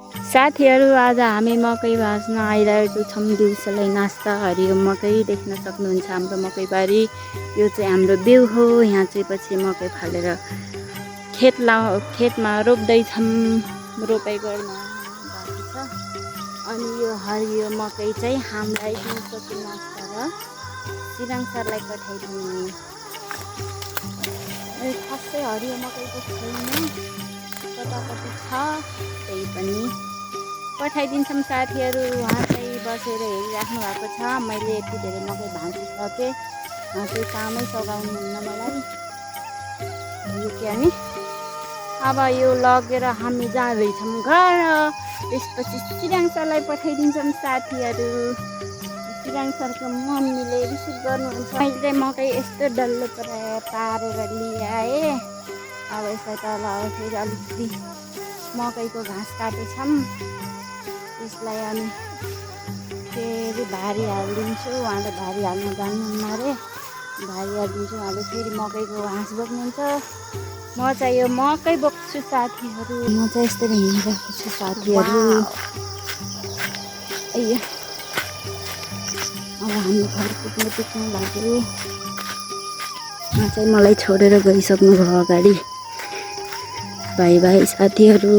साथीहरू आज हामी मकै भाँच्न आइरहेको छौँ। दिउँसोलाई नास्ता हरियो मकै देख्न सक्नुहुन्छ हाम्रो मकैबारी। यो चाहिँ हाम्रो बिउ हो। यहाँ चाहिँ पछि मकै फालेर खेतमा रोप्दैछौँ। रोपाइ गर्न बाँकी छ। अनि यो हरियो मकै चाहिँ हामीलाई दिउँसोको नास्ता र सिराङ सरलाई पठाइदिनु। खासै हरियो मकै त छैन, कताकति छ, त्यही पनि पठाइदिन्छौँ साथीहरू। उहाँ चाहिँ बसेर हेरिराख्नु भएको छ। मैले यति धेरै मकै भाँचिसकेँ। उहाँ चाहिँ कामै सघाउनुहुन्न मलाई। यो के नि अब यो लगेर हामी जाँदैछौँ घर। त्यसपछि सिराङ सरलाई पठाइदिन्छौँ साथीहरू। सिराङ सरको मम्मीले रिसिभ गर्नुहुन्छ। मैले चाहिँ मकै यस्तो डल्लो पारेर ल्याएँ। अब यसलाई तल फेरि अलिकति मकैको घाँस काटेछौँ। त्यसलाई अनि फेरि भारी हालिदिन्छु। उहाँले भारी हाल्नु जान्नुहुन्न अरे। भारी हालिदिन्छु। उहाँले फेरि मकैको घाँस बोक्नुहुन्छ। म चाहिँ यो मकै बोक्छु साथीहरू। म चाहिँ यस्तरी हिँडिरहेको छु साथीहरू। अब हामी घर पुग्नु लाग्यो। उहाँ चाहिँ मलाई छोडेर गइसक्नु भयो अगाडि। बाई बाई साथीहरू।